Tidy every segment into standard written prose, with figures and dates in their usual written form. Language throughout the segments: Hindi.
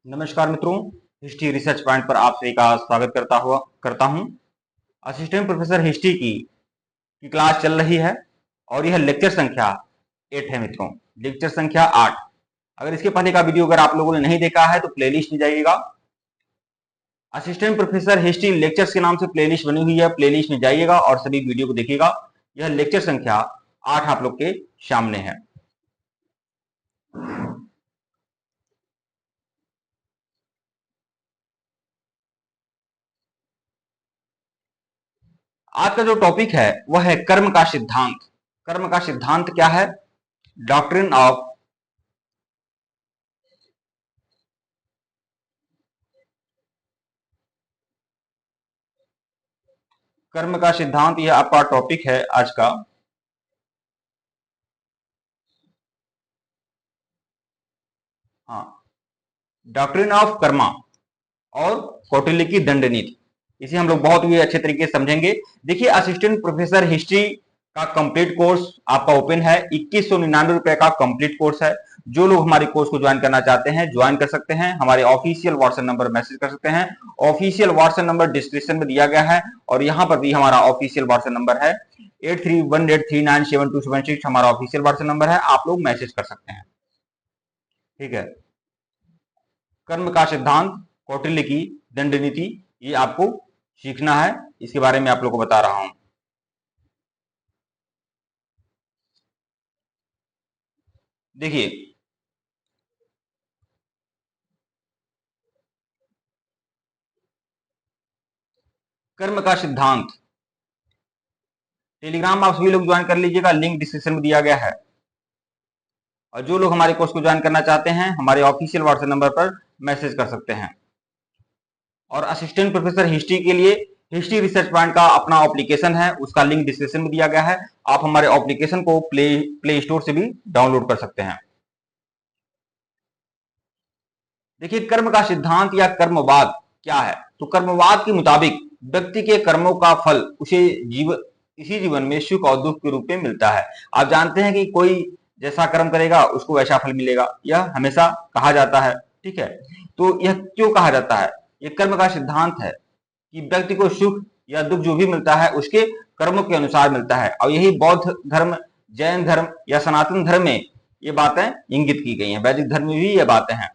नमस्कार मित्रों, हिस्ट्री रिसर्च पॉइंट पर आप सभी का स्वागत करता हूं। असिस्टेंट प्रोफेसर हिस्ट्री की क्लास चल रही है और यह लेक्चर संख्या 8 है मित्रों, लेक्चर संख्या 8। अगर इसके पहले का वीडियो अगर आप लोगों ने नहीं देखा है तो प्लेलिस्ट में जाइएगा। असिस्टेंट प्रोफेसर हिस्ट्री लेक्चर्स के नाम से प्लेलिस्ट बनी हुई है, प्लेलिस्ट में जाइएगा और सभी वीडियो को देखिएगा। यह लेक्चर संख्या 8 आप लोग के सामने है। आज का जो टॉपिक है वह है कर्म का सिद्धांत। कर्म का सिद्धांत क्या है? डॉक्ट्रिन ऑफ कर्म का सिद्धांत, यह आपका टॉपिक है आज का। हाँ, डॉक्ट्रिन ऑफ कर्मा और कौटिल्य की दंड नीति, इसे हम लोग बहुत ही अच्छे तरीके से समझेंगे। देखिए, असिस्टेंट प्रोफेसर हिस्ट्री का कंप्लीट कोर्स आपका ओपन है। 2199 रुपए का कंप्लीट कोर्स है। जो लोग हमारे कोर्स को ज्वाइन करना चाहते हैं ज्वाइन कर सकते हैं। हमारे ऑफिशियल व्हाट्सएप नंबर मैसेज कर सकते हैं। ऑफिशियल व्हाट्सएप नंबर डिस्क्रिप्शन में दिया गया है और यहाँ पर भी हमारा ऑफिशियल व्हाट्सएप नंबर है 8318397276। हमारा ऑफिशियल व्हाट्सएप नंबर है, आप लोग मैसेज कर सकते हैं। ठीक है, कर्म का सिद्धांत, कौटिल्य की दंड नीति, ये आपको सीखना है। इसके बारे में आप लोगों को बता रहा हूं। देखिए, कर्म का सिद्धांत टेलीग्राम आप सभी लोग ज्वाइन कर लीजिएगा, लिंक डिस्क्रिप्शन में दिया गया है। और जो लोग हमारे कोर्स को ज्वाइन करना चाहते हैं हमारे ऑफिशियल व्हाट्सएप नंबर पर मैसेज कर सकते हैं। और असिस्टेंट प्रोफेसर हिस्ट्री के लिए हिस्ट्री रिसर्च पॉइंट का अपना एप्लीकेशन है, उसका लिंक डिस्क्रिप्शन में दिया गया है। आप हमारे एप्लीकेशन को प्ले स्टोर से भी डाउनलोड कर सकते हैं। देखिए, कर्म का सिद्धांत या कर्मवाद क्या है? तो कर्मवाद के मुताबिक व्यक्ति के कर्मों का फल उसे इसी जीवन में सुख और दुख के रूप में मिलता है। आप जानते हैं कि कोई जैसा कर्म करेगा उसको वैसा फल मिलेगा, यह हमेशा कहा जाता है। ठीक है, तो यह क्यों कहा जाता है? यह कर्म का सिद्धांत है कि व्यक्ति को सुख या दुख जो भी मिलता है उसके कर्मों के अनुसार मिलता है। और यही बौद्ध धर्म, जैन धर्म या सनातन धर्म में ये बातें इंगित की गई हैं। वैदिक धर्म में भी ये बातें हैं।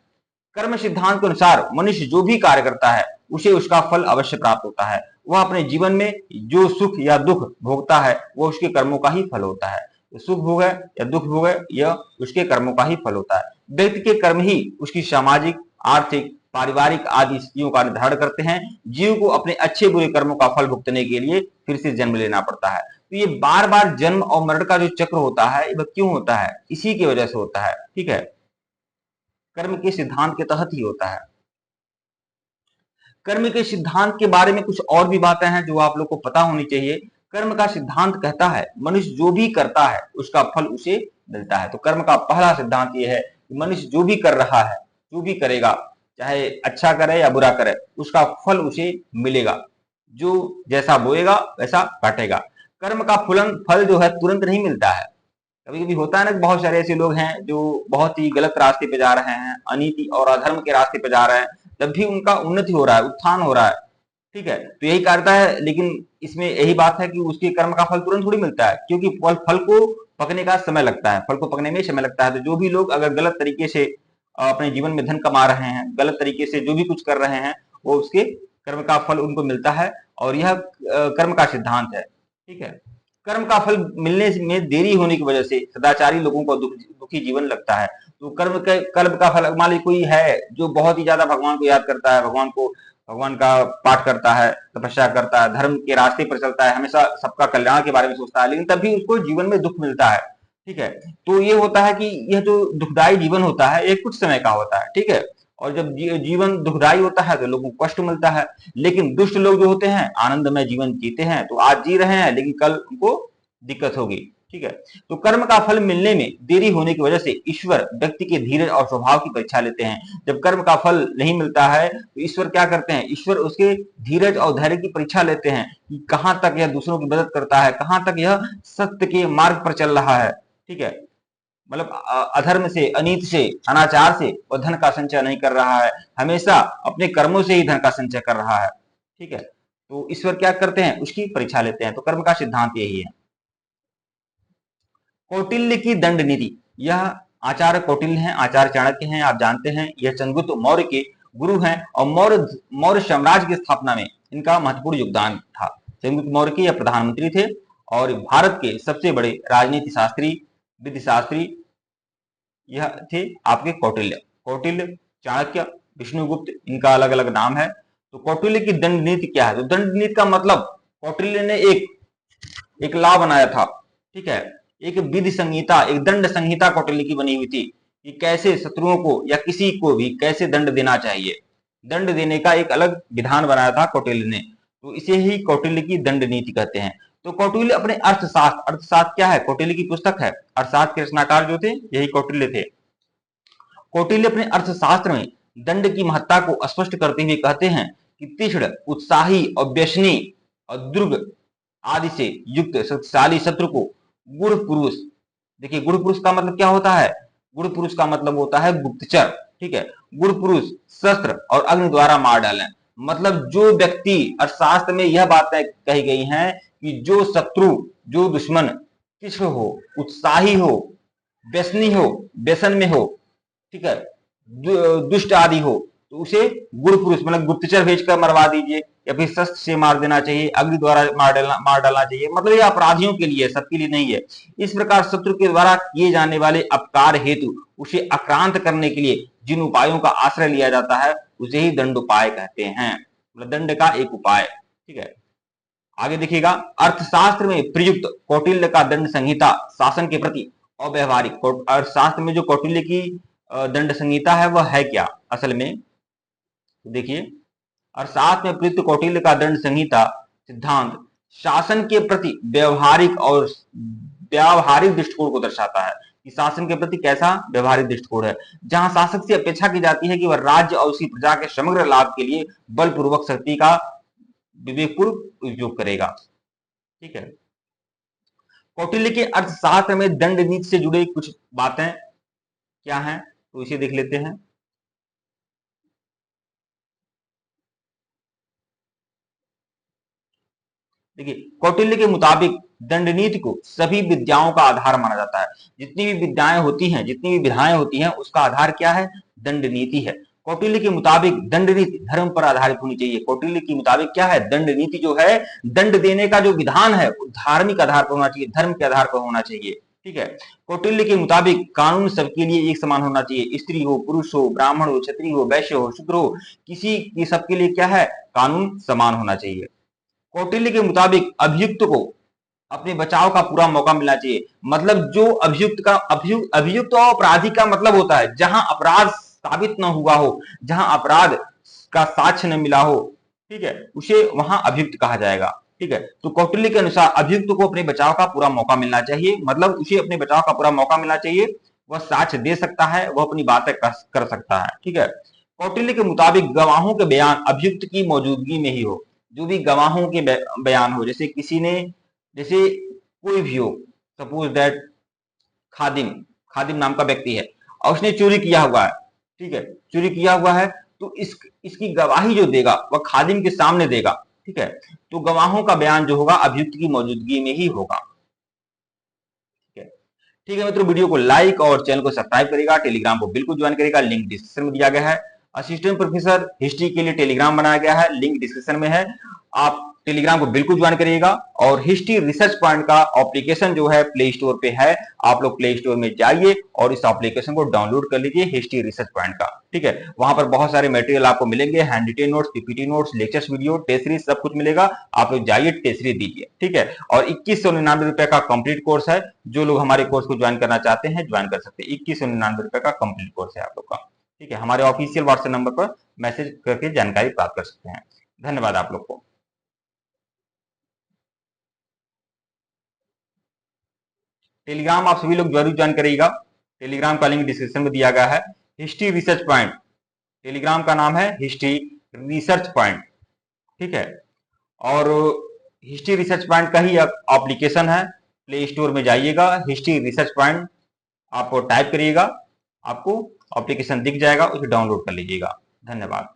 कर्म सिद्धांत के अनुसार मनुष्य जो भी कार्य करता है उसे उसका फल अवश्य प्राप्त होता है। वह अपने जीवन में जो सुख या दुख भोगता है वो उसके कर्मों का ही फल होता है। तो सुख भोगे या दुख भोगे, यह उसके कर्मों का ही फल होता है। व्यक्ति के कर्म ही उसकी सामाजिक, आर्थिक, पारिवारिक आदि स्थितियों का निर्धारण करते हैं। जीव को अपने अच्छे बुरे कर्मों का फल भुगतने के लिए फिर से जन्म लेना पड़ता है। तो ये बार बार जन्म और मरण का जो चक्र होता है वह क्यों होता है? इसी की वजह से होता है। ठीक है, कर्म के सिद्धांत के तहत ही होता है। कर्म के सिद्धांत के बारे में कुछ और भी बातें हैं जो आप लोग को पता होनी चाहिए। कर्म का सिद्धांत कहता है मनुष्य जो भी करता है उसका फल उसे मिलता है। तो कर्म का पहला सिद्धांत यह है कि मनुष्य जो भी कर रहा है, जो भी करेगा, चाहे अच्छा करे या बुरा करे, उसका फल उसे मिलेगा। जो जैसा बोएगा वैसा काटेगा। कर्म का फल जो है तुरंत नहीं मिलता है। कभी कभी होता है ना कि बहुत सारे ऐसे लोग हैं जो बहुत ही गलत रास्ते पे जा रहे हैं, अनीति और अधर्म के रास्ते पे जा रहे हैं, तब भी उनका उन्नति हो रहा है, उत्थान हो रहा है। ठीक है, तो यही करता है। लेकिन इसमें यही बात है कि उसके कर्म का फल तुरंत थोड़ी मिलता है, क्योंकि फल को पकने का समय लगता है। फल को पकने में समय लगता है। तो जो भी लोग अगर गलत तरीके से अपने जीवन में धन कमा रहे हैं, गलत तरीके से जो भी कुछ कर रहे हैं, वो उसके कर्म का फल उनको मिलता है। और यह कर्म का सिद्धांत है। ठीक है, कर्म का फल मिलने में देरी होने की वजह से सदाचारी लोगों को दुखी जीवन लगता है। तो कर्म का फल, मान लीजिए कोई है जो बहुत ही ज्यादा भगवान को याद करता है, भगवान का पाठ करता है, तपस्या करता है, धर्म के रास्ते पर चलता है, हमेशा सबका कल्याण के बारे में सोचता है, लेकिन तब भी उसको जीवन में दुख मिलता है। ठीक है, तो ये होता है कि यह जो दुखदायी जीवन होता है ये कुछ समय का होता है। ठीक है, और जब जीवन दुखदायी होता है तो लोगों को कष्ट मिलता है। लेकिन दुष्ट लोग जो होते हैं आनंदमय जीवन जीते हैं। तो आज जी रहे हैं लेकिन कल उनको दिक्कत होगी। ठीक है, तो कर्म का फल मिलने में देरी होने की वजह से ईश्वर व्यक्ति के धीरज और स्वभाव की परीक्षा लेते हैं। जब कर्म का फल नहीं मिलता है तो ईश्वर क्या करते हैं? ईश्वर उसके धीरज और धैर्य की परीक्षा लेते हैं कि कहां तक यह दूसरों की मदद करता है, कहां तक यह सत्य के मार्ग पर चल रहा है। ठीक है, मतलब अधर्म से, अनीति से, अनाचार से वह धन का संचय नहीं कर रहा है, हमेशा अपने कर्मों से ही धन का संचय कर रहा है। ठीक है, तो ईश्वर क्या करते हैं, उसकी परीक्षा लेते हैं। तो कर्म का सिद्धांत यही है। कौटिल्य की दंड नीति, यह आचार्य कौटिल्य हैं, आचार्य चाणक्य हैं, आप जानते हैं, यह चंद्रगुप्त मौर्य के गुरु हैं और मौर्य साम्राज्य की स्थापना में इनका महत्वपूर्ण योगदान था। चंद्रगुप्त मौर्य के यह प्रधानमंत्री थे और भारत के सबसे बड़े राजनीति शास्त्री, विधि शास्त्री यह थे आपके कौटिल्य। कौटिल्य, चाणक्य, विष्णुगुप्त, इनका अलग अलग नाम है। तो कौटिल्य की दंड नीति क्या है? तो दंड नीति का मतलब कौटिल्य ने एक लॉ बनाया था। ठीक है, एक विधि संहिता, एक दंड संहिता कौटिल्य की बनी हुई थी कि कैसे शत्रुओं को या किसी को भी कैसे दंड देना चाहिए। दंड देने का एक अलग विधान बनाया था कौटिल्य ने, तो इसे ही कौटिल्य की दंड नीति कहते हैं। तो कौटिल्य अपने अर्थशास्त्र, अर्थशास्त्र क्या है, कौटिल्य की पुस्तक है, अर्थशास्त्र के रचनाकार जो थे यही कौटिल्य थे। कौटिल्य अपने अर्थशास्त्र में दंड की महत्ता को स्पष्ट करते हुए कहते हैं कि तीक्ष्ण, उत्साही और व्यसनी और दुर्ग आदि से युक्त शक्तिशाली शत्रु को गुण पुरुष, देखिए गुण पुरुष का मतलब क्या होता है, गुण पुरुष का मतलब होता है गुप्तचर। ठीक है, गुण पुरुष शस्त्र और अग्नि द्वारा मार डालें। मतलब जो व्यक्ति, अर्थशास्त्र में यह बातें कही गई हैं कि जो शत्रु, जो दुश्मन तीक्ष्ण हो, उत्साही हो, व्यसनी हो, व्यसन में हो, ठीक है, दुष्ट आदि हो, तो उसे गुण पुरुष मतलब गुप्तचर भेजकर मरवा दीजिए या फिर शस्त्र से मार देना चाहिए, अग्नि द्वारा मार डालना चाहिए। मतलब ये अपराधियों के लिए, सबके लिए नहीं है। इस प्रकार शत्रु के द्वारा किए जाने वाले अपकार हेतु उसे आक्रांत करने के लिए जिन उपायों का आश्रय लिया जाता है उसे ही दंड उपाय कहते हैं, मतलब दंड का एक उपाय। ठीक है, आगे देखिएगा, अर्थशास्त्र में प्रयुक्त कौटिल्य का दंड संहिता शासन के प्रति अव्यवहारिक। अर्थशास्त्र में जो कौटिल्य की दंड संहिता है वह है क्या असल में, तो देखिए, अर्थशास्त्र में प्रयुक्त कौटिल्य का दंड संहिता सिद्धांत शासन के प्रति व्यावहारिक दृष्टिकोण को दर्शाता है कि शासन के प्रति कैसा व्यवहारिक दृष्टिकोण है, जहां शासक से अपेक्षा की जाती है कि वह राज्य और उसकी प्रजा के समग्र लाभ के लिए बलपूर्वक शक्ति का विवेकपूर्वक उपयोग करेगा। ठीक है, कौटिल्य के अर्थशास्त्र में दंड नीति से जुड़े कुछ बातें क्या हैं, तो इसे देख लेते हैं। देखिए, कौटिल्य के मुताबिक दंड नीति को सभी विद्याओं का आधार माना जाता है। जितनी भी विद्याएं होती हैं, जितनी भी विधाएं होती हैं, उसका आधार क्या है, दंड नीति है। कौटिल्य के मुताबिक दंड नीति धर्म पर आधारित होनी चाहिए। कौटिल्य के मुताबिक क्या है, दंड नीति जो है, दंड देने का जो विधान है वो धार्मिक आधार पर होना चाहिए, धर्म के आधार पर होना चाहिए। ठीक है, कौटिल्य के मुताबिक कानून सबके लिए एक समान होना चाहिए, स्त्री हो, पुरुष हो, ब्राह्मण हो, क्षत्रिय हो, वैश्य हो, शूद्र हो, किसी की सबके लिए क्या है, कानून समान होना चाहिए। कौटिल्य के मुताबिक अभियुक्त को अपने बचाव का पूरा मौका मिलना चाहिए। मतलब जो अभियुक्त और अपराधी का मतलब होता है जहां अपराध साबित न हुआ हो, जहां अपराध का साक्ष्य न मिला हो, ठीक है, उसे वहां अभियुक्त कहा जाएगा। ठीक है, तो कौटिल्य के अनुसार अभियुक्त को अपने बचाव का पूरा मौका मिलना चाहिए, मतलब उसे अपने बचाव का पूरा मौका मिलना चाहिए, वह साक्ष्य दे सकता है, वह अपनी बातें कर सकता है। ठीक है, कौटिल्य के मुताबिक गवाहों के बयान अभियुक्त की मौजूदगी में ही हो। जो भी गवाहों के बयान हो, जैसे किसी ने, जैसे कोई भी हो, सपोज दैट खादिम, खादिम नाम का व्यक्ति है और उसने चोरी किया हुआ है। ठीक है, चोरी किया हुआ है, तो इसकी गवाही जो देगा वह खादिम के सामने देगा। ठीक है, तो गवाहों का बयान जो होगा अभियुक्त की मौजूदगी में ही होगा। ठीक है मित्रों, वीडियो को लाइक और चैनल को सब्सक्राइब करेगा, टेलीग्राम को बिल्कुल ज्वाइन करेगा, लिंक डिस्क्रिप्शन में दिया गया है। असिस्टेंट प्रोफेसर हिस्ट्री के लिए टेलीग्राम बनाया गया है, लिंक डिस्क्रिप्शन में है, आप टेलीग्राम को बिल्कुल ज्वाइन करिएगा। और हिस्ट्री रिसर्च पॉइंट का एप्लीकेशन जो है प्ले स्टोर पे है, आप लोग प्ले स्टोर में जाइए और इस एप्लीकेशन को डाउनलोड कर लीजिए, हिस्ट्री रिसर्च पॉइंट का। ठीक है, वहां पर बहुत सारे मटेरियल आपको मिलेंगे, hand written notes, PPT notes, lectures video, test series, सब कुछ मिलेगा। आप लोग जाइए, टेस्ट सीरीज दीजिए। ठीक है, और 2199 रुपए का कंप्लीट कोर्स है, जो लोग हमारे कोर्स को ज्वाइन करना चाहते हैं ज्वाइन कर सकते हैं। 2199 रुपए का कंप्लीट कोर्स है आप लोग का। ठीक है, हमारे ऑफिशियल व्हाट्सएप नंबर पर मैसेज करके जानकारी प्राप्त कर सकते हैं। धन्यवाद आप लोग को। टेलीग्राम आप सभी लोग जरूर ज्वाइन करिएगा, टेलीग्राम का लिंक डिस्क्रिप्शन में दिया गया है। हिस्ट्री रिसर्च पॉइंट, टेलीग्राम का नाम है हिस्ट्री रिसर्च पॉइंट। ठीक है, और हिस्ट्री रिसर्च पॉइंट का ही एप्लीकेशन है, प्ले स्टोर में जाइएगा, हिस्ट्री रिसर्च पॉइंट आप टाइप करिएगा, आपको एप्लीकेशन दिख जाएगा, उसे डाउनलोड कर लीजिएगा। धन्यवाद।